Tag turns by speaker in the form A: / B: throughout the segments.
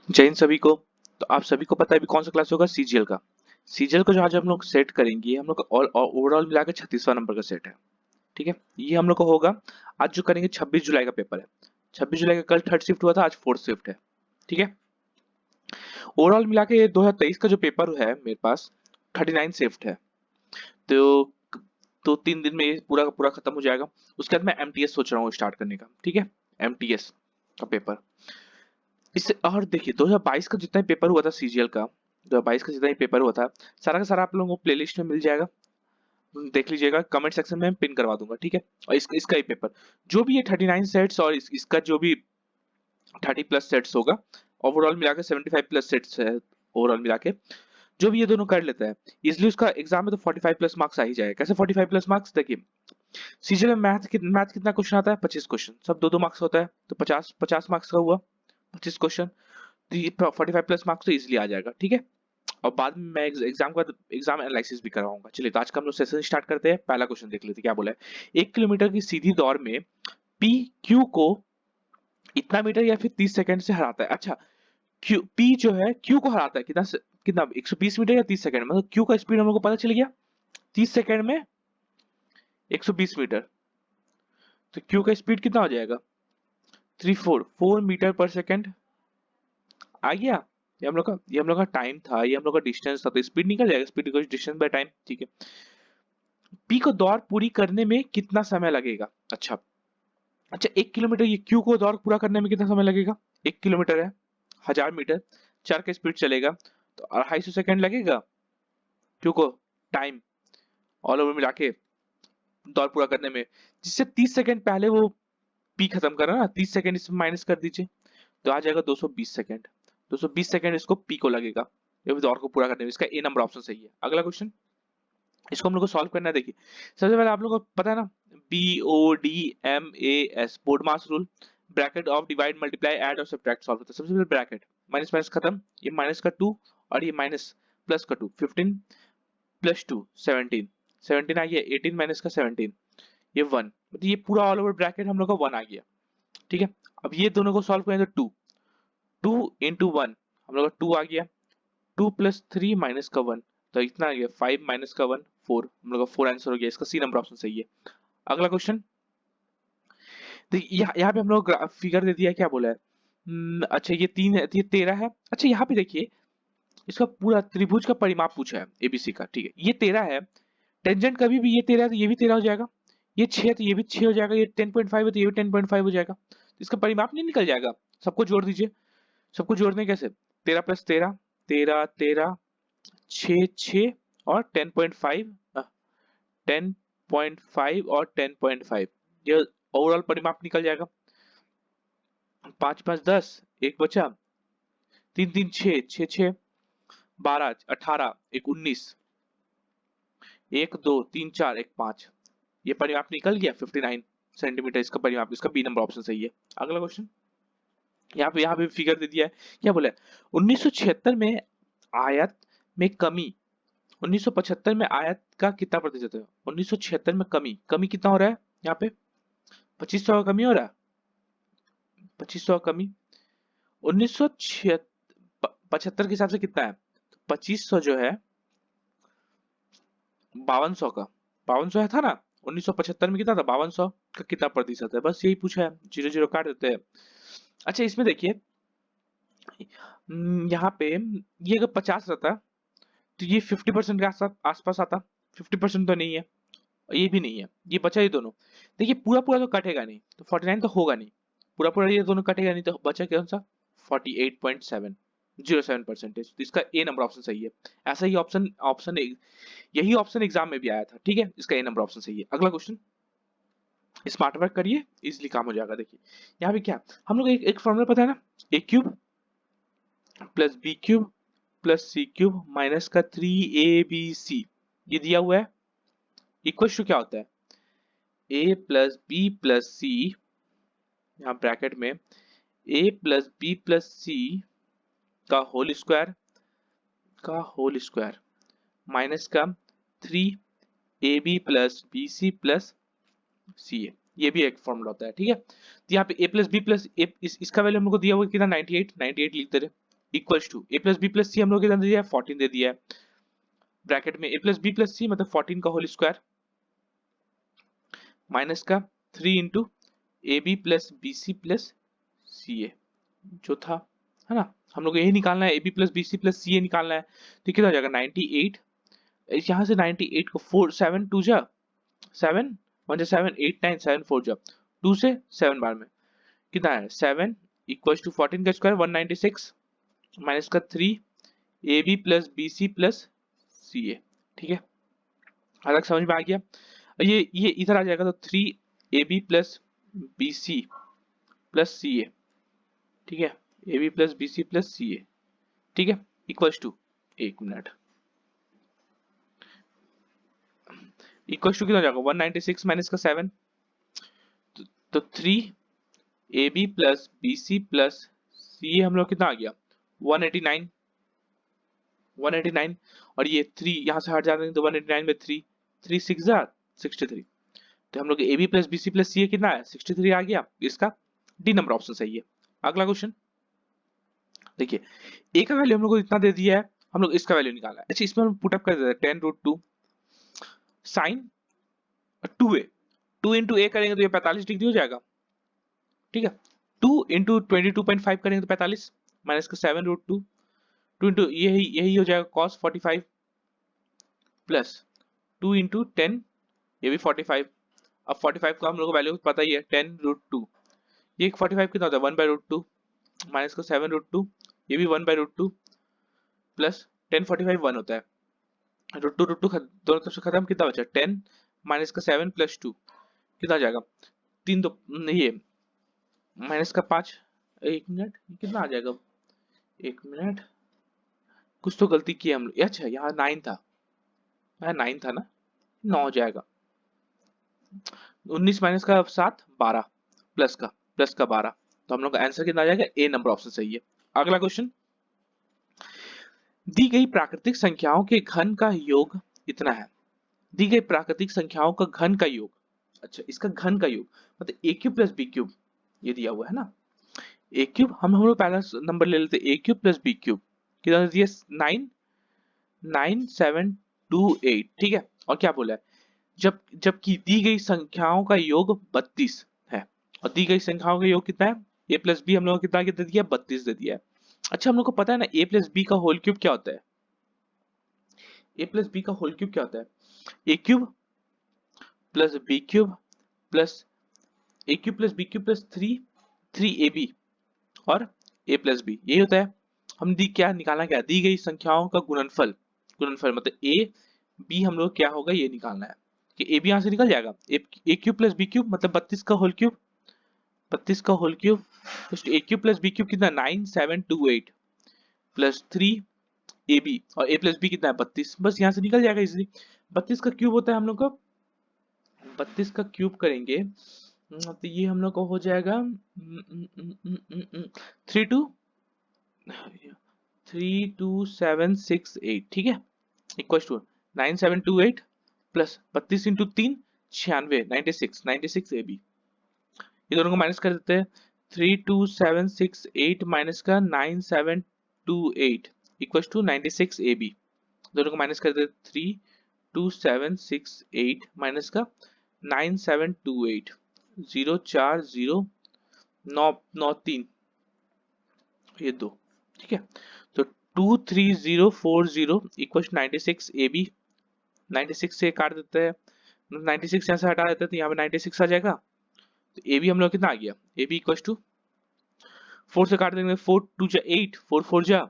A: जय हिंद सभी को। तो आप सभी को पता है अभी कौन सा क्लास होगा, सीजीएल का। सीजीएल को जो आज हम लोग सेट करेंगे, हम लोग का ओवरऑल मिला के 36वां नंबर का सेट है। ठीक है, ये हम लोग को होगा। आज जो करेंगे 26 जुलाई का पेपर है। 26 जुलाई का कल थर्ड शिफ्ट हुआ था, आज फोर्थ शिफ्ट है। ठीक है, ओवरऑल मिला के 2023 का जो पेपर है मेरे पास 39 शिफ्ट है। तो 3 दिन में ये पूरा का पूरा खत्म हो जाएगा। उसके बाद मैं एमटीएस सोच रहा हूँ स्टार्ट करने का। ठीक है, एमटीएस का पेपर। इससे और देखिए 2022 का जितना ही पेपर हुआ था सीजीएल का, 2022 का जितना ही पेपर हुआ था, सारा का सारा आप लोगों को प्लेलिस्ट में मिल जाएगा। देख लीजिएगा, कमेंट सेक्शन में पिन करवा दूंगा। ठीक है, और इसका ही पेपर जो भी है 39 सेट्स, और इसका जो भी 30 प्लस सेट्स होगा, ओवरऑल मिला के 75 प्लस सेट्स है। ओवरऑल मिला के जो भी ये दोनों कर लेता है, इसलिए उसका एग्जाम में तो 45 प्लस मार्क्स आ ही जाएगा। कैसे 45 प्लस मार्क्स, देखिए सीजीएल में मैथ कितना क्वेश्चन आता है, 25 क्वेश्चन, सब दो दो मार्क्स होता है, तो 50 मार्क्स का हुआ 25 क्वेश्चन। तो ये 45 प्लस मार्क्स तो इजीली आ जाएगा। ठीक है, और बाद में मैं एग्जाम का एग्जाम एनालिसिस भी करवाऊंगा। चलिए, तो आज का हम लोग सेशन स्टार्ट करते हैं। पहला क्वेश्चन देख लेते हैं क्या बोला है। 1 किलोमीटर की सीधी दौड़ में पी क्यू को इतना मीटर या फिर 30 सेकंड से हराता है। अच्छा, क्यू पी जो है क्यू को हराता है कितना 120 मीटर या 30 सेकंड, मतलब क्यू का स्पीड हम लोग को पता चल गया 30 सेकंड में 120 मीटर। तो क्यू का स्पीड कितना हो जाएगा, 344 मीटर पर सेकंड आ गया। ये हम लोग का टाइम था, ये हम लोग का डिस्टेंस था, तो स्पीड निकल जाएगा, speed equals distance by time. ठीक है, पी को दौड़ पूरी करने में कितना समय लगेगा। अच्छा, 1 किलोमीटर, ये क्यू को दौड़ पूरा करने में कितना समय लगेगा। 1 किलोमीटर है, 1000 मीटर, 4 का स्पीड चलेगा, तो 250 सेकंड लगेगा क्यू को टाइम ऑल ओवर मिला के दौड़ पूरा करने में। जिससे 30 सेकंड पहले वो पी खत्म कर रहा है ना, 30 सेकंड इसमें माइनस कर दीजिए, तो आ जाएगा 220 सेकंड। 220 सेकंड इसको पी को लगेगा ये दौड़ को पूरा करने में। इसका ए नंबर ऑप्शन सही है। अगला क्वेश्चन, इसको हम लोग को सॉल्व करना है। देखिए, सबसे पहले आप लोगों को पता है ना, BODMAS board mass rule, bracket of divide multiply add और सब्ट्रैक्ट सॉल्व होता है। सबसे पहले ब्रैकेट, माइनस माइनस खत्म, ये माइनस का 2 और ये माइनस प्लस का 2, 15 प्लस 2 17, 17 आ गया, 18 माइनस का 17, ये 1, मतलब ये पूरा ऑल ओवर ब्रैकेट हम लोग का 1 आ गया। ठीक है, अब ये दोनों को सॉल्व करें तो 2 2 इंटू 1, हम लोग का 2 आ गया, 2 प्लस 3 माइनस का 1, तो इतना आ गया 5 माइनस का 1 4, हम लोग का 4 आंसर हो गया। इसका सी नंबर ऑप्शन सही है। अगला क्वेश्चन, तो यहाँ पे हम लोग फिगर दे दिया है, क्या बोला है। अच्छा, ये 3 है, ये 13 है। अच्छा, यहाँ पे देखिए, इसका पूरा त्रिभुज का परिमाप पूछा है एबीसी का। ठीक है, ये 13 है, टेंजेंट कभी भी ये 13 है तो ये भी 13 हो जाएगा, ये 6 है तो ये भी 6 हो जाएगा, ये 10.5 है तो ये भी 10.5 हो जाएगा, तो इसका परिमाप नहीं निकल जाएगा। सबको जोड़ दीजिए, सबको जोड़ने कैसे, 13 प्लस 13, 13 13, 6 6 और 10.5, 10.5 और 10.5, ये ओवरऑल परिमाप निकल जाएगा। 5 5 10, एक बचा, 3 3 6 6 6, 12 18, एक 19, 1 2 3 4 1 5, ये परिमाप निकल गया 59 सेंटीमीटर। इसका परिमाप, इसका बी नंबर ऑप्शन सही है। अगला क्वेश्चन, यहाँ पे फिगर दे दिया है, क्या बोला है। 1976 में आयत में कमी, 1975 में आयत का कितना प्रतिशत है। 1976 में कमी, कमी कितना हो रहा है यहाँ पे, 2500 का कमी हो रहा है, 2500 का कमी। 1975 के हिसाब से कितना है, 2500 जो है 5200 का, 5200 है था ना 1975 में, कितना था 5200 का, कितना प्रतिशत है, बस यही पूछा है, जीरो जीरो काट देते हैं। अच्छा, इसमें देखिए, यहाँ पे ये अगर 50 रहता तो ये 50% के आसपास आता, 50% तो नहीं है, ये भी नहीं है, ये बचा ये दोनों। देखिए, पूरा पूरा तो कटेगा नहीं, तो 49 तो होगा नहीं, पूरा पूरा ये दोनों कटेगा नहीं, तो बचा कौन सा, 48.707%। तो इसका ए नंबर ऑप्शन सही है। ऐसा ही ऑप्शन ऑप्शन यही ऑप्शन एग्जाम में भी आया था। ठीक है, इसका ए नंबर ऑप्शन सही है। अगला क्वेश्चन, स्मार्ट वर्क करिए, इजिली काम हो जाएगा। देखिए, यहाँ पे क्या, हम लोग एक फॉर्मूला पता है ना, A cube plus B cube plus C cube minus का 3ABC, ये दिया हुआ है, इक्वल टू क्या होता है, A plus B plus C, यहाँ ब्रैकेट में A plus B plus C का होल स्क्वायर माइनस का 3AB plus B C plus C A, ये भी एक फॉर्मूला होता है। ठीक है, तो यहाँ पे ए प्लस बी प्लस ए, इसका वैल्यू हम लोग को दिया हुआ कितना, 98 98 लिखते रहे, equals to A plus B plus C हम लोग कितना दे दिया है 14 दे दिया है, ब्रैकेट में A plus B plus C मतलब 14 का होल स्क्वायर माइनस का 3 into A B plus B C plus C A जो था, है ना, हम लोग यही निकालना है, A B plus B C plus C A निकालना है। तो कितना हो जाएगा 98, यहाँ से 98 को 4 7 2 जा 7 1 जा 7 8 9 7 4 जा 2 से 7 बार में कितना है 7 इक्वल्स टू 14 का स्क्वायर 196 माइनस का 3 A B plus B C plus C A. ठीक है, अलग समझ में आ गया। ये इधर आ जाएगा तो 3 A B plus B C plus C A. ठीक है, A B plus B C plus C A. ठीक है, इक्वल्स टू, एक मिनट, इक्वल्स टू कितना हो जाएगा 196 माइनस का 7 तो 3 A B plus B C plus C A हम लोग कितना आ गया 189 189 और ये 3 यहाँ से हट जाते हैं तो 189 में 3 3 6 जा 63। तो हम लोग A B plus B C plus C A कितना है 63 आ गया, इसका डी नंबर ऑप्शन सही है। अगला क्वेश्चन देखिए, ए का वैल्यू हम लोग को इतना दे दिया है, हम लोग इसका वैल्यू निकालना है। अच्छा, इसमें हम पुट अप कर देते हैं 10√2 साइन 2a 2 इंटू ए करेंगे तो ये 45 डिग्री हो जाएगा। ठीक है, 2 इंटू 22.5 करेंगे तो 45 माइनस का 7√2 2 इंटू यही हो जाएगा cos 45 प्लस 2 इंटू 10 ये भी 45। अब 45 का हम लोग को वैल्यू पता ही है 10√2, ये 45 कितना होता है 1/√2 माइनस का 7√2 ये भी 1/√2 प्लस 10 45 1 होता है, √2 दोनों तरफ से खत्म, कितना बचा 10 माइनस का 7 प्लस 2 कितना जाएगा 3 दो ये माइनस का 5, एक मिनट कितना आ जाएगा, एक मिनट कुछ तो गलती की हम लोग। अच्छा यहाँ 9 था, यहाँ 9 था ना, 9 हो जाएगा 19 माइनस का 7 12 प्लस का 12, तो हम लोग का आंसर कितना आ जाएगा ए नंबर ऑप्शन सही है। अगला क्वेश्चन, दी गई प्राकृतिक संख्याओं के घन का योग इतना है, दी गई प्राकृतिक संख्याओं का घन का योग, अच्छा इसका घन का योग मतलब ए क्यूब प्लस बी क्यूब ये दिया हुआ है ना, ए क्यूब हम लोग पहला नंबर ले लेते ए क्यूब प्लस बी क्यूब कितना दिया 9 9 7 2 8। ठीक है, और क्या बोला है जबकि दी गई संख्याओं का योग 32 है, और दी गई संख्याओं का योग कितना है ए प्लस बी हम लोग कितना दे दिया 32 दे दिया है। अच्छा हम लोग को पता है ना ए प्लस बी का होल क्यूब क्या होता है, ए प्लस बी का होल क्यूब क्या होता है A cube plus B cube plus A cube plus B cube plus 3 A B और ए प्लस बी, यही होता है। हम दी क्या निकालना, क्या दी गई संख्याओं का गुणनफल, गुणनफल मतलब ए बी हम लोग क्या होगा ये निकालना है कि ए बी यहां से निकल जाएगा, ए क्यूब प्लस बी क्यूब मतलब 32 का होल क्यूब, 32 का होल क्यूब ए क्यूब प्लस बी क्यूब कितना 9 7 2 8 प्लस 3 ए बी और ए प्लस बी कितना है 32, बस यहाँ से निकल जाएगा इजीली। 32 का क्यूब होता है हम लोग को, 32 का क्यूब करेंगे तो ये हम लोग को हो जाएगा 32768। ठीक है, equal to 9728 plus 32 into 3 96 96 a b, ये दोनों को माइनस कर देते हैं 32768 माइनस का 9728 इक्वल टू 96 ए बी, दोनों को माइनस कर देते 32768 माइनस का 9728 04093 ये दो। ठीक है, तो 23040 इक्वल 96 ए बी, 96 से काट देते हैं 96 यहाँ से हटा देते हैं तो यहाँ पे 96 आ जाएगा, तो ए बी हम लोग कितना आ गया ए बी इक्वल टू 4 से काट देंगे 4 2 जा 8 4 4 जा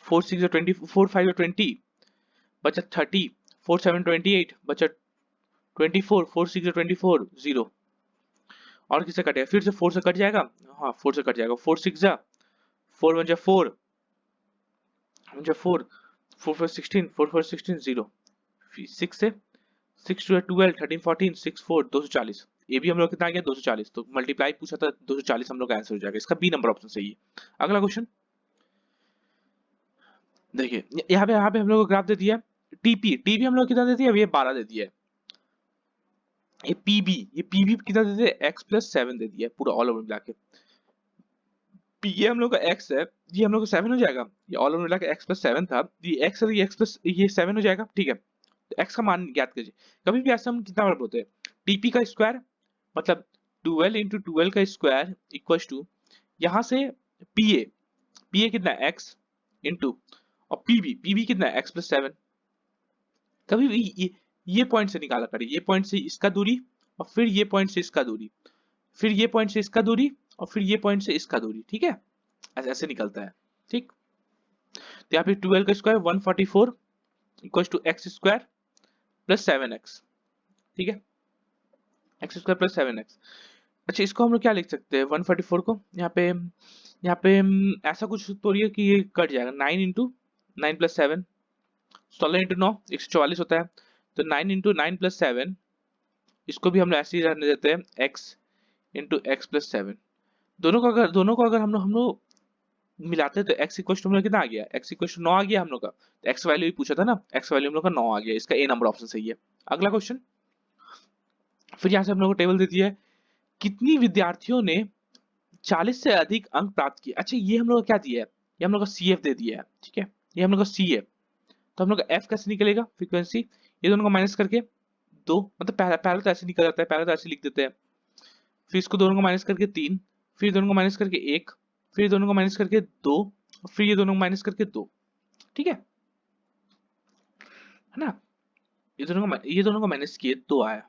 A: 4 6 जा 20 4 5 जा 20 बचा 30 4 7 28 बचा 24 4 6 जा 24 0 और किससे कटेगा फिर से 4 से कट जाएगा, हाँ 4 से कट जाएगा 4 6 जा 4 1 जा 4 जा 4 4 4 16 4 4 16 0 6 से 6 2 12 13 14 6 4 240, ये भी हम लोग कितना आ गया 240, तो मल्टीप्लाई पूछा था 240 हम लोग का आंसर हो जाएगा, इसका बी नंबर ऑप्शन सही है। अगला क्वेश्चन देखिए, यहाँ पे हम लोग को ग्राफ दे दिया टीपी हम लोग कितना दे दिया, ये 12 दे दिया है, ये पीबी कितना दे दिया x + 7 दे दिया पूरा ऑल ओवर मिला के, पी ये हम लोग का x है, ये हम लोग का 7 हो जाएगा, ये ऑल ओवर मिला के x प्लस 7 था, ये x है, ये x प्लस ये 7 हो जाएगा, ठीक है। तो x का मान ज्ञात कीजिए। कभी भी ऐसा हम कितना बार बोलते हैं, pp का स्क्वायर मतलब 12 इंटू 12 का स्क्वायर इक्वल टू यहाँ से pa, pa कितना है x इंटू और pb कितना है x प्लस 7। कभी भी ये पॉइंट से निकाला करें, ये पॉइंट से इसका दूरी और फिर ये पॉइंट से इसका दूरी, फिर ये पॉइंट से इसका दूरी और फिर ये पॉइंट से इसका दूरी, ठीक है, ऐसे ऐसे निकलता है, ठीक। तो यहाँ पे 12 का square 144 equal to x square plus 7x, ठीक है, एक्स स्क्वायर प्लस 7x। अच्छा इसको हम लोग क्या लिख सकते हैं 144 को, यहाँ पे ऐसा कुछ तो है कि ये कट जाएगा 9 इंटू 9 प्लस 7, 16 इंटू 9 144 होता है, तो 9 इंटू 9 प्लस 7, इसको भी हम लोग ऐसे ही रहने देते हैं x इंटू एक्स प्लस 7। दोनों को अगर हम लोग मिलाते हैं तो x इक्वल टू हम लोग कितना आ गया, x इक्वल टू 9 आ गया हम लोग का, तो x वैल्यू भी पूछा था ना, x वैल्यू हम लोग का 9 आ गया, इसका ए नंबर ऑप्शन सही है। अगला क्वेश्चन, फिर यहाँ से हम लोग को टेबल दे दिया है, कितनी विद्यार्थियों ने 40 से अधिक अंक प्राप्त किए। अच्छा ये हम लोग का क्या दिया है, ये हम लोग का CF दे दिया है, ठीक है, ये हम लोग का C है, तो हम लोग का F कैसे निकलेगा, फ्रीक्वेंसी, ये दोनों को माइनस करके 2, मतलब पहले तो ऐसे निकल जाता है, पहले तो ऐसे लिख देते हैं, फिर इसको दोनों को माइनस करके 3, फिर दोनों को माइनस करके 1, फिर दोनों को माइनस करके 2, फिर ये दोनों को माइनस करके 2, ठीक है ना। ये दोनों को माइनस किए 2 आया,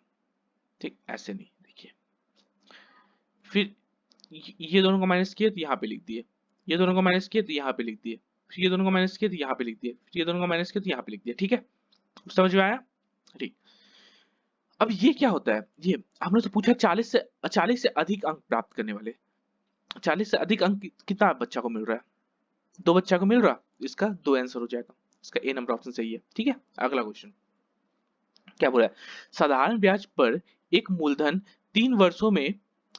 A: ठीक, ऐसे नहीं, देखिए, फिर ये दोनों को माइनस किए तो यहाँ पे लिख दिए, ये दोनों को माइनस किए तो यहाँ पे लिख दिए, फिर ये दोनों को माइनस किए तो यहाँ पे लिख दिए, फिर ये दोनों को माइनस किए तो यहाँ पे लिख दिया, ठीक है, समझ में आया, ठीक। अब ये क्या होता है, ये हमने तो पूछा 40 से अधिक अंक प्राप्त करने वाले, 40 से अधिक अंक कितना बच्चा को मिल रहा है, 2 बच्चा को मिल रहा, इसका 2 आंसर हो जाएगा, इसका ए नंबर ऑप्शन सही है, ठीक है। अगला क्वेश्चन क्या बोला है, साधारण ब्याज पर एक मूलधन 3 वर्षों में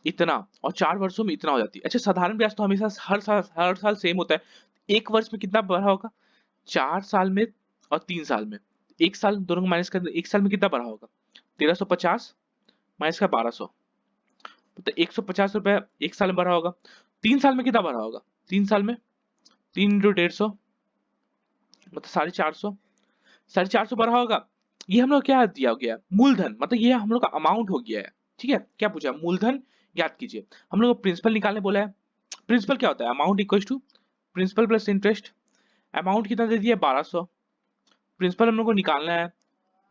A: इतना और 4 वर्षों में इतना हो जाती है। अच्छा साधारण ब्याज तो हमेशा हर साल सेम होता है, एक वर्ष में कितना बढ़ा होगा, 4 साल में और 3 साल में, एक साल दोनों को माइनस कर, एक साल में कितना बढ़ा होगा, 1350 माइनस का 1200, तो 150 रुपए एक साल में बढ़ा होगा, 3 साल में कितना बढ़ा होगा, 3 साल में 3 इंटू 150 मतलब 450, 450 बढ़ा होगा। ये हम लोग क्या दिया गया, मूलधन, मतलब ये हम लोग का अमाउंट हो गया है, ठीक है। क्या पूछा, मूलधन याद कीजिए, हम लोग को प्रिंसिपल निकालने बोला है, प्रिंसिपल क्या होता है, amount equal to principal plus interest, amount कितना दे दिया 1200, प्रिंसिपल हम लोग को निकालना है,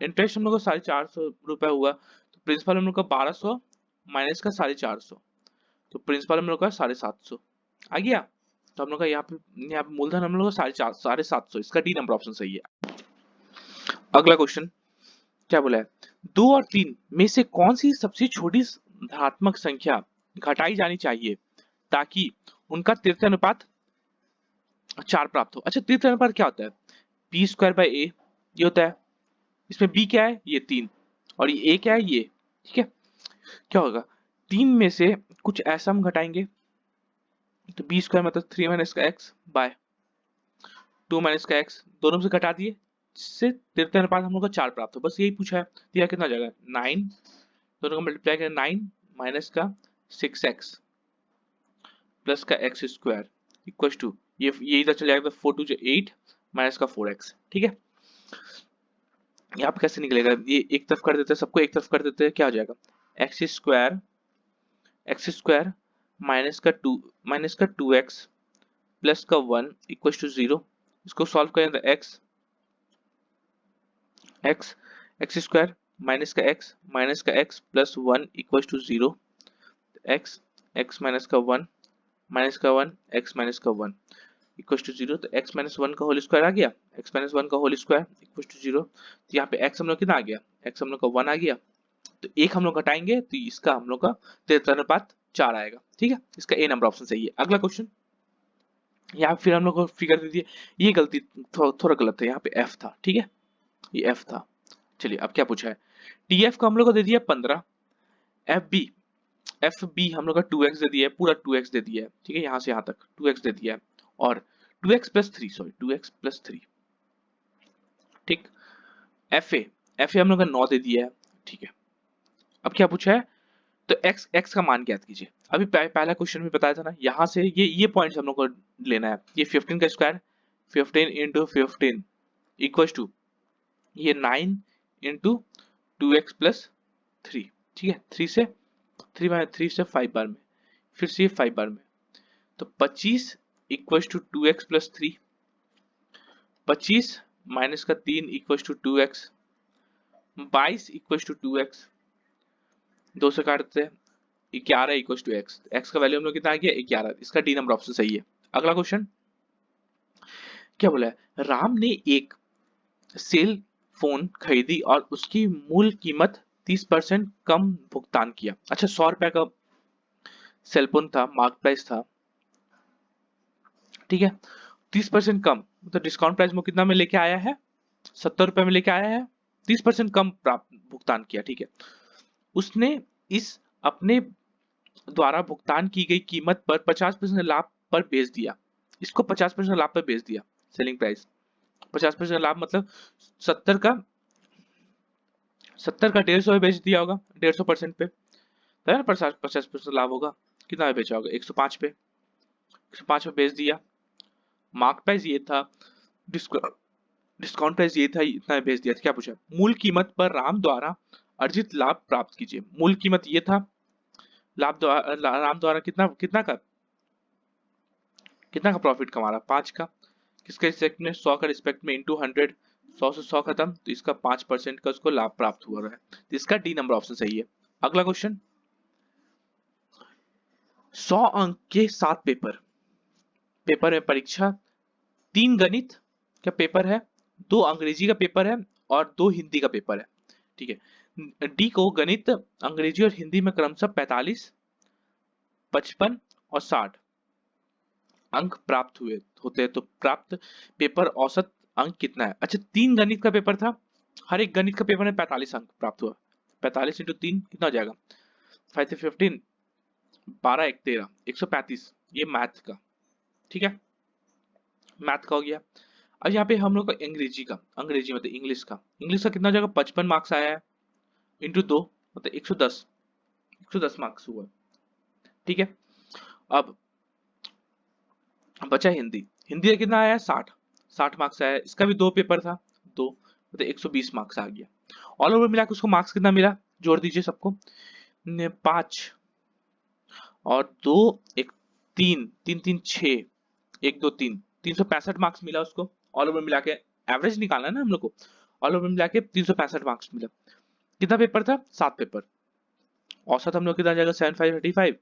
A: इंटरेस्ट हम लोग को 450 रुपए हुआ, तो प्रिंसिपल हम लोग का 1200 माइनस का 450, तो प्रिंसिपल हम लोग का 750 आ गया, तो हम लोग का यहाँ पे मूलधन हम लोग का 750, इसका डी नंबर ऑप्शन सही है। अगला क्वेश्चन क्या बोला है, 2 और 3 में से कौन सी सबसे छोटी धनात्मक संख्या घटाई जानी चाहिए ताकि उनका तृतीय अनुपात 4 प्राप्त हो। अच्छा तृतीय अनुपात क्या होता है, बी स्क्वायर बाई ए, ये होता है, इसमें बी क्या है, ये 3 और ये ए क्या है, ये, ठीक है। क्या होगा, 3 में से कुछ ऐसा हम घटाएंगे, तो बी स्क्वायर मतलब 3 माइनस का एक्स बाय 2 माइनस का एक्स, दोनों से घटा दिए, जिससे तृतीय अनुपात हम लोग का 4 प्राप्त हो, बस यही पूछा है। तो यह कितना हो जाएगा 9, दोनों को मल्टीप्लाई करें 9 माइनस का 6x प्लस का एक्स स्क्वायर इक्वल टू ये इधर चल जाएगा 4 टू 8 माइनस का 4x, ठीक है। यहाँ पे कैसे निकलेगा, ये एक तरफ कर देते हैं, सबको एक तरफ कर देते हैं, क्या हो जाएगा एक्स स्क्वायर माइनस का 2x प्लस का 1 इक्वल टू 0, इसको सॉल्व करें तो x एक्स स्क्वायर माइनस का x plus 1 equal to 0, x minus का 1 माइनस का 1 एक्स माइनस का 1 इक्वल टू 0, तो x माइनस 1 का होल स्क्वायर आ गया, x माइनस 1 का होल स्क्वायर इक्वल टू 0, तो यहाँ पे x हम लोग कितना आ गया, x हम लोग का 1 आ गया, तो एक हम लोग घटाएंगे तो इसका हम लोग का तृतीय अनुपात 4 आएगा, ठीक है, इसका ए नंबर ऑप्शन सही है। अगला क्वेश्चन, यहाँ फिर हम लोग को फिगर दे दिए, ये गलती थोड़ा गलत है, यहाँ पे f था, ठीक है, ये f था। चलिए अब क्या पूछा है, TF को हम लोग को दे दिया 15, FB हम लोग का 2x दे दिया है, पूरा 2x दे दिया है, ठीक है, यहाँ से यहाँ तक 2x दे दिया है, और 2x plus 3 sorry 2x plus 3, ठीक। FA हम लोग का 9 दे दिया है, ठीक है। अब क्या पूछा है, तो x का मान ज्ञात कीजिए। अभी पहला क्वेश्चन में बताया था ना, यहाँ से ये पॉइंट्स हम लोग को लेना है। ये 15 का स्क्वायर 15 इंटू 15 इक्वल टू ये 9 इंटू 2x प्लस 3। ठीक है, 3 से 5 बार में, फिर से ये 5 बार में, तो 25 equal to 2x plus 3, 25 minus का 3 equal to 2x, 22 equal to 2x, 2 से काटते हैं 11 इक्वल टू x, x का वैल्यू हम लोग कितना आ गया 11। इसका डी नंबर ऑप्शन सही है। अगला क्वेश्चन क्या बोला है, राम ने एक सेल फोन खरीदी और उसकी मूल कीमत 30% कम भुगतान किया। अच्छा, 100 रुपए का सेलफोन था, मार्क प्राइस था, ठीक है, 30% कम, मतलब डिस्काउंट प्राइस में कितना में लेके आया है, 70 रुपए में लेके आया है, 30% कम प्राप्त भुगतान किया। ठीक है, उसने इस अपने द्वारा भुगतान की गई कीमत पर 50% लाभ पर बेच दिया। इसको 50% लाभ पर बेच दिया, सेलिंग प्राइस 50% लाभ, मतलब 70 का 150 में बेच दिया होगा, 150% पे, तो है ना 50% लाभ होगा, कितना में बेचा होगा 105 पे, 105 पे बेच दिया। मार्क प्राइस ये था, डिस्काउंट प्राइस ये था, इतना में बेच दिया। क्या पूछा, मूल कीमत पर राम द्वारा अर्जित लाभ प्राप्त कीजिए। मूल कीमत ये था, राम द्वारा कितना कितना का प्रॉफिट कमा रहा, 5 का, किसके रिस्पेक्ट में, 100 का रिस्पेक्ट में, इंटू 100, 100 से 100 खत्म, तो इसका 5% का उसको लाभ प्राप्त हुआ है। तो इसका डी नंबर ऑप्शन सही है। अगला क्वेश्चन, 100 अंक के 7 पेपर में परीक्षा, 3 गणित का पेपर है, 2 अंग्रेजी का पेपर है और 2 हिंदी का पेपर है। ठीक है, डी को गणित, अंग्रेजी और हिंदी में क्रमशः 45, 55 और 60 अंक प्राप्त हुए होते हैं, तो प्राप्त पेपर औसत अंक कितना है। अच्छा, 3 गणित का पेपर था, हर एक गणित का पेपर में 45 अंक प्राप्त हुआ, 45 इंटू 3 कितना हो जाएगा, 5 से 15, 12 1 13, 135, ये मैथ का। ठीक है, मैथ का हो गया। अब यहाँ पे हम लोग का अंग्रेजी मतलब इंग्लिश का कितना हो जाएगा, 55 मार्क्स आया है, इंटू 2 मतलब 110 मार्क्स हुआ। ठीक है, अब बचा हिंदी का कितना आया है, 60 मार्क्स आया है, इसका भी 2 पेपर था, 2 मतलब 120 मार्क्स आ गया। ऑल ओवर मिला के उसको मार्क्स कितना मिला, जोड़ दीजिए सबको, 5 और 2 1 3 3 3 6 1 2 3 365 मार्क्स मिला उसको। ऑल ओवर मिला के एवरेज निकालना है ना हम लोग को, ऑल ओवर मिला के 365 मार्क्स मिला। कितना पेपर था, 7 पेपर, औसत हम लोग कितना जाएगा 7535,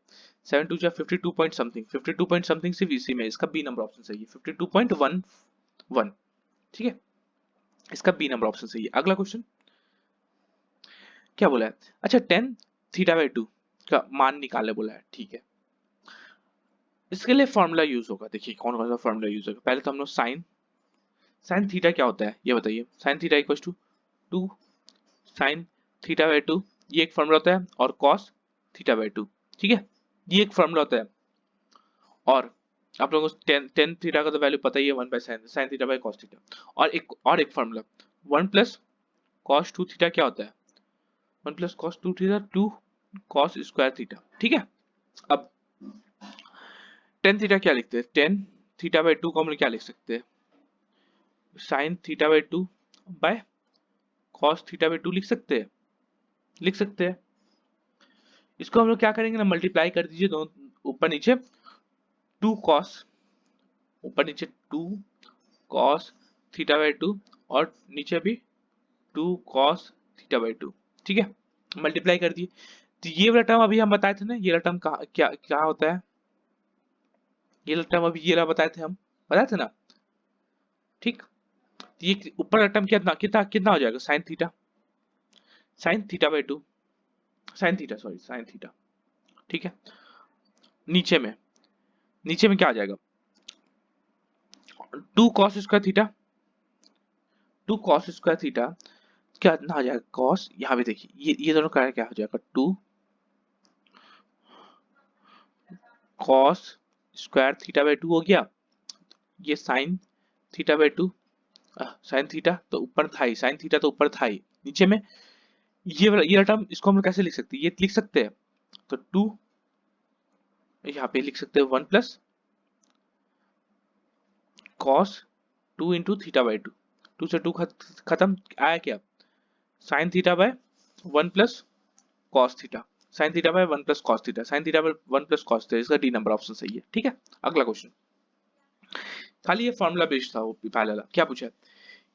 A: 7 2 52 पॉइंट समथिंग, 52 पॉइंट समथिंग सिर्फ इसी में, इसका बी नंबर ऑप्शन सही है, 52.11। ठीक है, इसका बी नंबर ऑप्शन सही है। अगला क्वेश्चन क्या बोला है, अच्छा 10 थीटा बाई 2 का मान निकालने बोला है। ठीक है, इसके लिए फॉर्मूला यूज होगा, देखिए कौन कौन सा फॉर्मूला यूज होगा। पहले तो हम लोग साइन थीटा क्या होता है ये बताइए, sine theta equal to 2 sine theta by 2, ये एक फॉर्मूला होता है, और कॉस थीटा बाई 2। ठीक है, ये एक फॉर्मूला होता है, और आप लोगों को टेन थीटा का तो वैल्यू पता ही है, 1 by sine theta by cos theta. और एक फॉर्मूला 1 प्लस कॉस 2 थीटा क्या होता है, 1 plus cos 2 theta 2 cos square theta. ठीक है, अब टेन थीटा क्या लिखते हैं, टेन थीटा बाई 2 को हम लोग क्या लिख सकते हैं, sign theta by 2 by cos theta by 2 लिख सकते हैं। इसको हम लोग क्या करेंगे ना, मल्टीप्लाई कर दीजिए दोनों ऊपर नीचे, 2 कॉस, ऊपर नीचे 2 कॉस थीटा बाई 2 और नीचे भी 2 कॉस थीटा बाई 2। ठीक है, मल्टीप्लाई कर दिए, तो ये वाला टर्म अभी हम बताए थे ना, ये वाला टर्म क्या क्या होता है, ये वाला टर्म अभी ये वाला बताए थे ना। ठीक, तो ये ऊपर वाला टर्म कितना कितना कितना हो जाएगा, sign theta by 2, sine theta. ठीक है, नीचे में क्या आ जाएगा, 2 cos square theta, 2 cos square theta क्या ना आ जाएगा, कॉस, यहाँ पे देखिए ये दोनों का क्या हो जाएगा, 2 कॉस स्क्वायर थीटा बाई 2 हो गया, ये sign theta by 2, sine theta तो ऊपर था ही, साइन थीटा तो ऊपर था ही, नीचे में ये टर्म, इसको हम लोग कैसे लिख सकते हैं, ये लिख सकते हैं तो 2 यहाँ पे लिख सकते हैं 1 plus cos 2 into theta by 2, 2 से 2 खत्म, आया क्या sine theta by 1 plus cos theta, sine theta by 1 plus cos theta, sine theta by 1 plus cos theta, इसका डी नंबर ऑप्शन सही है। ठीक है, अगला क्वेश्चन खाली ये फॉर्मूला बेस्ड था, वो पहले वाला क्या पूछा है,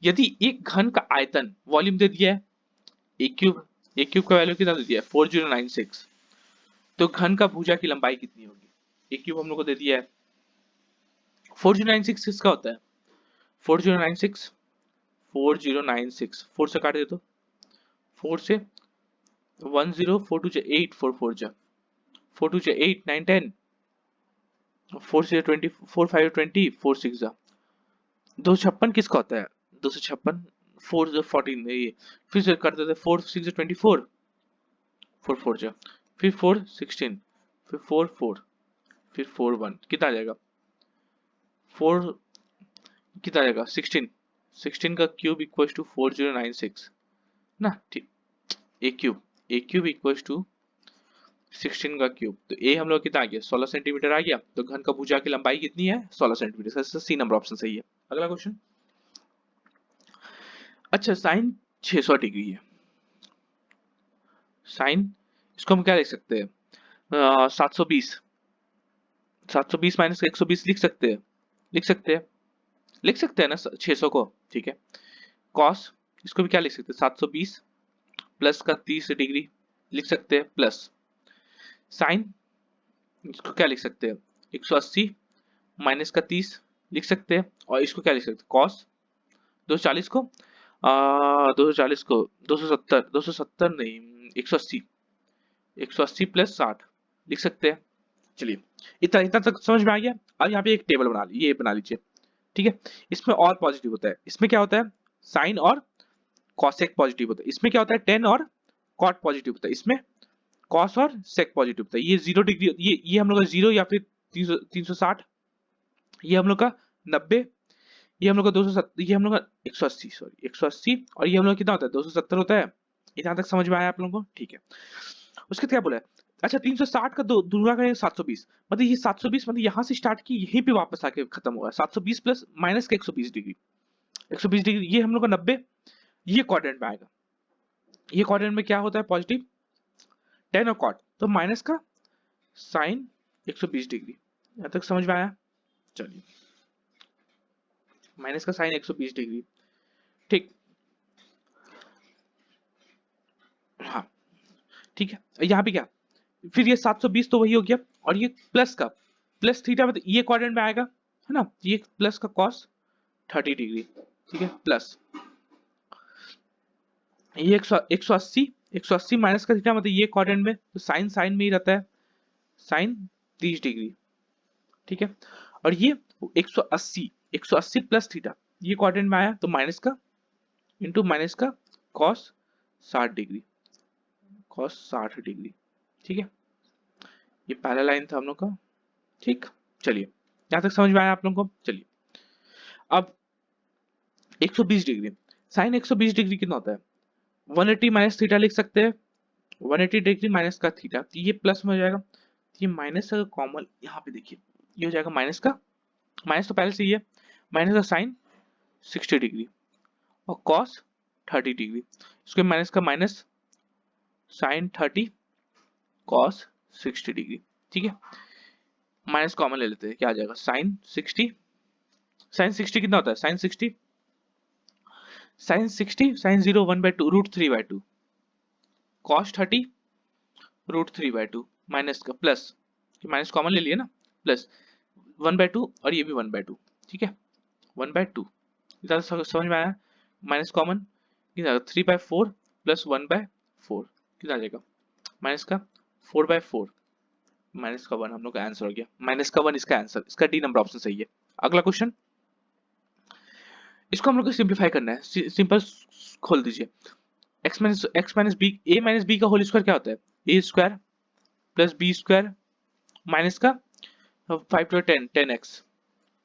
A: यदि एक घन का आयतन वॉल्यूम दे दिया है ए क्यूब का वैल्यू कितना दे दिया है 4096, तो घन का भुजा की लंबाई कितनी होगी, ए क्यूब हम लोग को दे दिया है 4096 किसका होता है 4096 4096 4 से काट दे तो 4 से 10 4 2 जा 8 4 4 जा 4 2 जा 8 9 10 4 से 20 4 5 20 4 6 जा 256 किसका होता है 256 4 से 14 ये फिर से कर देते 4 6 से 24 4 4 जा फिर 4 16 फिर 4 4 फिर 4 1 कितना आ जाएगा 4 कितना आ जाएगा 16 16 का क्यूब इक्वल्स टू 4096 ना, ठीक ए क्यूब इक्वल्स टू 16 का क्यूब, तो ए हम लोग कितना आ गया 16 सेंटीमीटर आ गया, तो घन का भुजा की लंबाई कितनी है 16 सेंटीमीटर, सी नंबर ऑप्शन सही है। अगला क्वेश्चन, अच्छा साइन 600 डिग्री है, साइन इसको हम क्या लिख सकते हैं 720 720 माइनस 120 लिख सकते हैं, लिख सकते हैं, लिख सकते हैं ना 600 को, ठीक है। कॉस इसको भी क्या लिख सकते हैं 720 प्लस का 30 डिग्री लिख सकते हैं, प्लस साइन इसको क्या लिख सकते हैं 180 माइनस का 30 लिख सकते हैं, और इसको क्या लिख सकते हैं कॉस 240 को 240 को 270 नहीं 180 180 प्लस 60 लिख सकते हैं। चलिए इतना इतना तक समझ में आ गया। अब यहाँ पे एक टेबल बना लीजिए, ये बना लीजिए, ठीक है। इसमें और पॉजिटिव होता है, इसमें क्या होता है साइन और कॉसेक पॉजिटिव होता है, इसमें क्या होता है टेन और कॉट पॉजिटिव होता है, इसमें कॉस और सेक पॉजिटिव होता है। ये 0 डिग्री ये हम लोग का 0 या फिर 360, ये हम लोग का 90, ये हम लोग का 270, ये हम लोग का 180 सॉरी 180, और ये हम लोग कितना होता है 270 होता है। इतना तक समझ में आया आप लोगों को, ठीक है। उसके क्या बोला है, अच्छा 360 का दूसरा का 720, मतलब ये 720 मतलब यहाँ से स्टार्ट की यहीं पे वापस आके खत्म हुआ है, 720 प्लस माइनस का 120 डिग्री, 120 डिग्री, ये हम लोग का 90, ये क्वाड्रेंट में आएगा, ये क्वाड्रेंट में क्या होता है पॉजिटिव 10 और कॉट, तो माइनस का साइन 120 डिग्री, यहाँ तक समझ में आया। चलिए माइनस का साइन 120 डिग्री, ठीक, हाँ ठीक है। यहाँ पे क्या फिर ये 720 तो वही हो गया, और ये प्लस का प्लस थीटा मतलब ये क्वाड्रेंट में आएगा है ना, ये प्लस का कॉस 30 डिग्री, ठीक है, प्लस ये 180 माइनस का थीटा मतलब ये क्वाड्रेंट में, तो साइन साइन में ही रहता है, साइन 30 डिग्री, ठीक है। और ये 180 प्लस थीटा ये क्वाड्रेंट में आया, तो माइनस का इंटू माइनस का कॉस 60 डिग्री, कॉस 60 डिग्री, ठीक है। ये पहला लाइन था हम लोग का, ठीक। चलिए यहां तक समझ में आया आप लोगों को। चलिए अब 120 डिग्री, साइन 120 डिग्री कितना होता है 180 माइनस थीटा लिख सकते हैं, 180 डिग्री माइनस का थीटा, तो ये प्लस में हो जाएगा, ये माइनस का कॉमन यहाँ पे देखिए ये हो जाएगा माइनस का, माइनस तो पहले से ही है, माइनस का साइन 60 डिग्री और कॉस 30 डिग्री, इसको माइनस का माइनस साइन 30 कॉस 60 डिग्री, ठीक है। माइनस कॉमन ले लेते हैं, क्या आ जाएगा साइन 60, साइन 60 कितना होता है साइन 60 साइन 0 1/2 √3/2 कॉस 30 √3/2 माइनस का प्लस, माइनस कॉमन ले लिया ना, प्लस 1/2 और ये भी 1/2, ठीक है 1/2, इतना समझ में आया। माइनस कॉमन कितना 3/4 प्लस 1/4 कितना आ जाएगा माइनस का 4/4, माइनस का 1 हम लोग का आंसर हो गया, माइनस का 1 इसका आंसर, इसका डी नंबर ऑप्शन सही है। अगला क्वेश्चन, इसको हम लोग को सिंप्लीफाई करना है, सिंपल खोल दीजिए, x minus B A minus B का होल स्क्वायर क्या होता है A square plus B square minus का 5 to 10 10x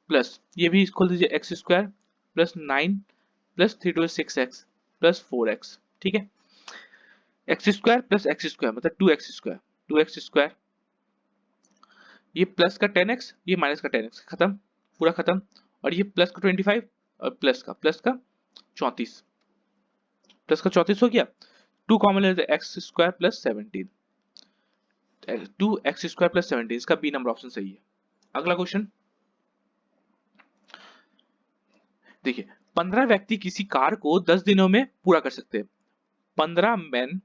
A: प्लस ये भी खोल दीजिए x square plus 9 plus 3 to 6x plus 4x, ठीक है। X square plus x square मतलब 2x स्क्वायर 2x², ये प्लस का 10x, ये माइनस का 10x, खत्म, पूरा खत्म। और ये प्लस का 25 और प्लस का 34, प्लस का 34 हो गया। 2 कॉमन ले लेते, x² प्लस 17, 2x² प्लस 17, इसका बी नंबर ऑप्शन सही है। अगला क्वेश्चन देखिए, 15 व्यक्ति किसी कार को 10 दिनों में पूरा कर सकते हैं। 15 मैन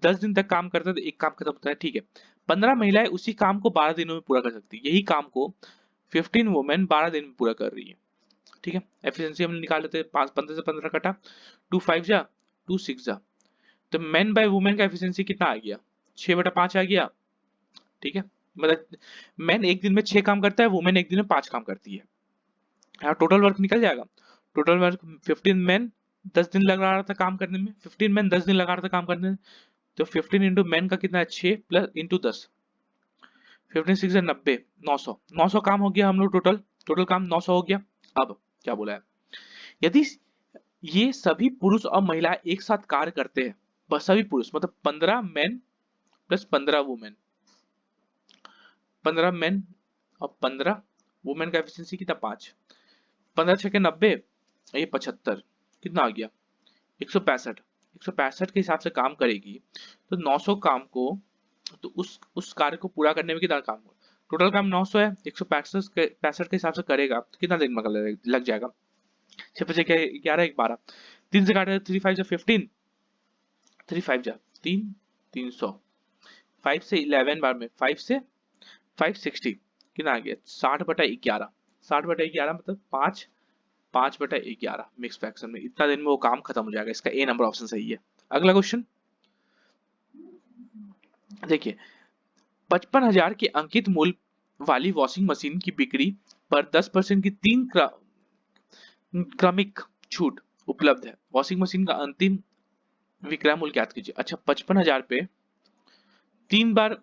A: 10 दिन तक काम करते हैं तो एक काम खत्म होता है, ठीक है। 15 महिलाएं उसी काम को 12 दिनों में पूरा कर सकती है। यही काम को 15 वुमेन 12 दिन में पूरा कर रही है, ठीक है। एफिशिएंसी हम निकाल लेते हैं, 15 से 15 कटा, 2 5 जा, 2 6 जा, तो मैन बाय वुमेन का एफिशिएंसी कितना आ गया, 6/5 आ गया, ठीक है। मतलब मैन एक दिन में 6 काम करता है, वुमेन एक दिन में 5 काम करती है। यहाँ टोटल वर्क निकल जाएगा। टोटल वर्क 15 मैन 10 दिन लगा रहा था काम करने में, 15 मैन 10 दिन लगा रहा था काम करने में, तो 15 इंटू मैन का कितना है, 6 प्लस इंटू 10, 15 6 है 90, 900, 900 काम हो गया हम लोग, टोटल काम 900 हो गया। अब क्या बोला है, यदि ये सभी पुरुष और महिला एक साथ कार्य करते हैं, बस सभी पुरुष मतलब 15 मैन प्लस 15 वुमेन, 15 मैन और 15 वुमेन का एफिशिएंसी कितना, 5, 15 6 90, ये 75, कितना आ गया, 165, 165 के हिसाब से काम करेगी तो 900 काम को, तो उस कार्य को पूरा करने में कितना काम होगा, टोटल काम 900 है, 165 के हिसाब से करेगा तो कितना दिन में लग जाएगा, 6 5 11 1 12, 3 से काटे 3 5 जा 15, 3 5 जा 3, 300, 5 से 11 बार में 5 से 560, कितना आ गया 60/11, 60/11 मतलब 5/11 मिक्स फ्रैक्शन में, इतना दिन में वो काम खत्म हो जाएगा। इसका ए नंबर ऑप्शन सही है। अगला क्वेश्चन देखिए, 55,000 के अंकित मूल्य वाली वॉशिंग मशीन की बिक्री पर 10% की 3 क्रमिक छूट उपलब्ध है। वॉशिंग मशीन का अंतिम विक्रय मूल्य ज्ञात कीजिए। अच्छा, 55,000 पे 3 बार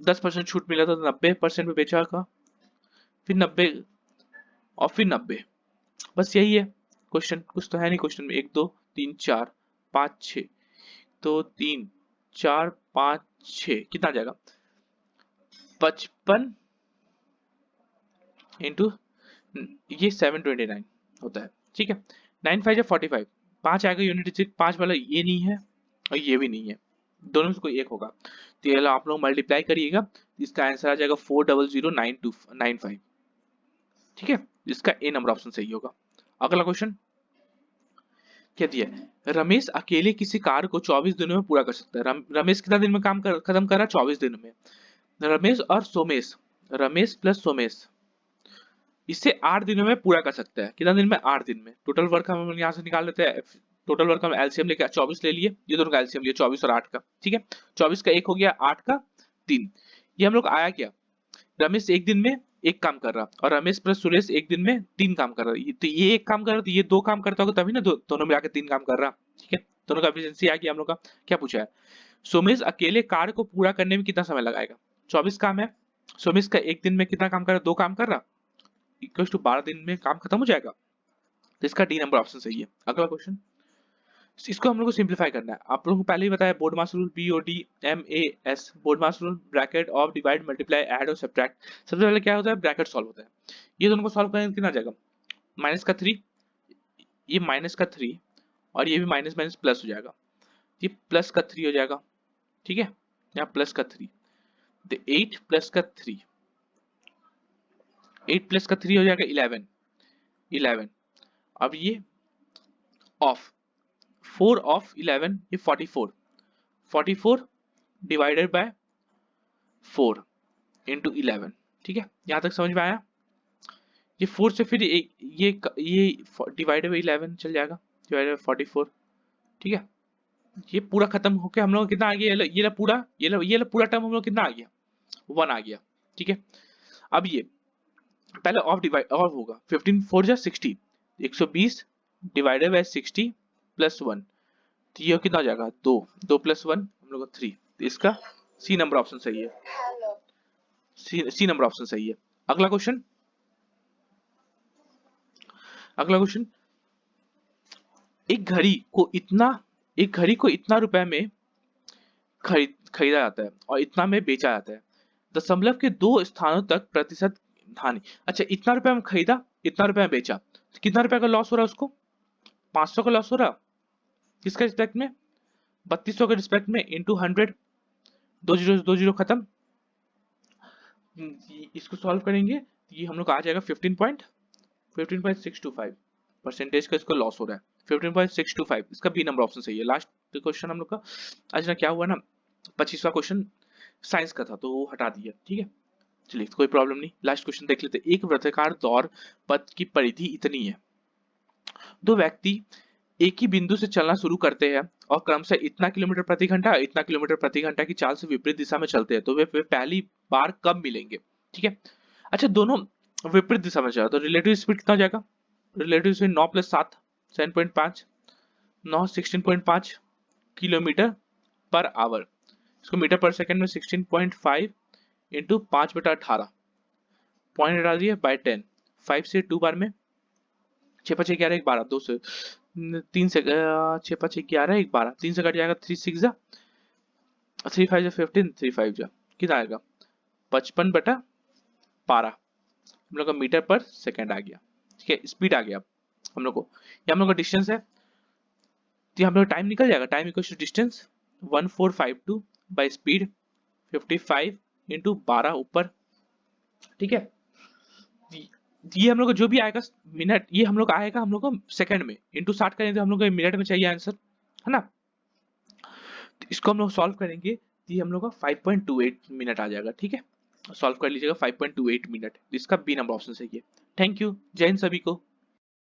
A: 10% छूट मिला था तो 90% में बेचा का, फिर 90 और फिर 90, बस यही है क्वेश्चन, कुछ तो है नहीं क्वेश्चन में। 1 2 3 4 5 6, तो 3 4 5 6 कितना आ जाएगा, 55 इंटू ये 729 होता है, ठीक है। 9 5 45, 5 आएगा यूनिट डिजिट, 5 वाला ये नहीं है और ये भी नहीं है, दोनों में से कोई एक होगा, तो ये आप लोग मल्टीप्लाई करिएगा, इसका आंसर आ जाएगा 4009295, ठीक है। इसका ए नंबर ऑप्शन सही होगा। अगला क्वेश्चन क्या दिया है, रमेश अकेले किसी कार्य को 24 दिनों में पूरा कर सकता है। रमेश कितना दिन में काम खत्म कर रहा है, 24 दिनों में। रमेश और सोमेश, रमेश प्लस सोमेश इसे 8 दिनों में पूरा कर सकता है, कितना दिन में, 8 दिन में। टोटल वर्क हम यहाँ से निकाल लेते हैं, टोटल वर्क हम एलसीएम लेके 24 ले लिए, ये दोनों का एलसीएम लिया 24 और 8 का, ठीक है। 24 का 1 हो गया, 8 का 3, ये हम लोग आया क्या, रमेश एक दिन में एक काम कर रहा और रमेश प्लस सुरेश एक दिन में 3 काम कर रहा, तो ये एक काम कर रहा तो ये 2 काम करता होगा तभी ना, दोनों मिलाकर 3 काम कर रहा, ठीक है। दोनों का एफिशिएंसी आ गया हम लोग का। क्या पूछा है, सोमेश अकेले कार्य को पूरा करने में कितना समय लगाएगा, 24 काम है, सोमेश का एक दिन में कितना काम कर रहा, 2 काम कर रहा, इक्वल टू 12 दिन में काम खत्म हो जाएगा, तो इसका डी नंबर ऑप्शन सही है। अगला क्वेश्चन, इसको हम लोग को सिंप्लीफाई करना है। आप लोगों को पहले ही बताया board mass rule, BODMAS, board mass rule, bracket of, divide, multiply, add और सब्ट्रैक्ट। सबसे पहले क्या होता है, ब्रैकेट सॉल्व होता है। ये दोनों को सॉल्व करेंगे कितना आ जाएगा, माइनस का 3, ये माइनस का 3 और ये भी माइनस माइनस प्लस हो जाएगा, ये प्लस का 3 हो जाएगा, ठीक है। यहाँ प्लस का 3, तो 8 प्लस का 3, 8 प्लस का 3 हो जाएगा 11। अब ये ऑफ 4 ऑफ 11, ये 44 डिवाइडेड बाय 4 इंटू 11, ठीक है। यहां तक समझ में आया। ये 4 से फिर ये डिवाइडेड बाय 11 चल जाएगा, डिवाइडेड बाय 44, ठीक है। ये पूरा खत्म होके हम लोग कितना आ गया, ये पूरा टर्म हम लोग कितना आ गया, 1 आ गया, ठीक है। अब ये पहले ऑफ डिवाइड ऑफ होगा, 15 4 जा 60, 120 डिवाइडेड बाय 60 प्लस 1, तो ये कितना हो जाएगा, 2 प्लस 1 हम लोग का 3, तो इसका सी नंबर ऑप्शन सही है, सी नंबर ऑप्शन सही है। अगला क्वेश्चन, एक घड़ी को इतना रुपए में खरीदा जाता है और इतना में बेचा जाता है। दशमलव के 2 स्थानों तक प्रतिशत हानि। अच्छा, इतना रुपए में खरीदा, इतना रुपए में बेचा, तो कितना रुपए का लॉस हो रहा है उसको? 500 का लॉस हो रहा। किसके रिस्पेक्ट में? 3200 के रिस्पेक्ट में, इंटू 100, दो जीरो खत्म। इसको सॉल्व करेंगे तो ये हम लोग को आ जाएगा 15.625 परसेंटेज का इसको लॉस हो रहा है। 15.625 इसका बी नंबर ऑप्शन सही है। लास्ट क्वेश्चन हम लोग का आज ना क्या हुआ ना, 25वां क्वेश्चन साइंस का था तो वो हटा दिया, ठीक है। चलिए कोई प्रॉब्लम नहीं, लास्ट क्वेश्चन देख लेते हैं। एक वृत्ताकार दौड़ पथ की परिधि इतनी है, दो व्यक्ति एक ही बिंदु से चलना शुरू करते हैं और क्रमशः इतना किलोमीटर प्रति घंटा इतना किलोमीटर प्रति घंटा की चाल से विपरीत दिशा में चलते हैं, तो वे पहली बार कब मिलेंगे? ठीक है। अच्छा, दोनों विपरीत दिशा में चला तो रिलेटिव स्पीड कितना हो जाएगा? Relative speed 9 + 7 7.5, 9 16.5 kilometre per hour. इसको मीटर पर सेकंड में 16.5 इंटू 5/18 पॉइंट डाल दिए बाय 10। 5 से 2 बार में 6 5 11 1 12, 2 से 3 से 6 5 11 1 12, 3 से कट जाएगा 3 6 जा 3 5 जा 15, 3 5 जा कितना आएगा? 55/12 हम लोग का मीटर पर सेकंड आ गया। ठीक है, स्पीड आ गया हम लोग को। ये हम लोग का डिस्टेंस है, तो हम लोग टाइम निकल जाएगा। Time equal to distance 1452 by speed 55 into 12 ऊपर। ठीक है, ये हम लोग को जो भी आएगा मिनट, ये हम लोग आएगा हम लोग को सेकंड में, इंटू 60 करेंगे तो हम लोग को मिनट में चाहिए आंसर, है ना। तो इसको हम लोग सॉल्व करेंगे तो ये हम लोग का 5.28 मिनट आ जाएगा। ठीक है, सॉल्व कर लीजिएगा 5.28 मिनट। इसका बी नंबर ऑप्शन सही है। थैंक यू, जय हिंद सभी को।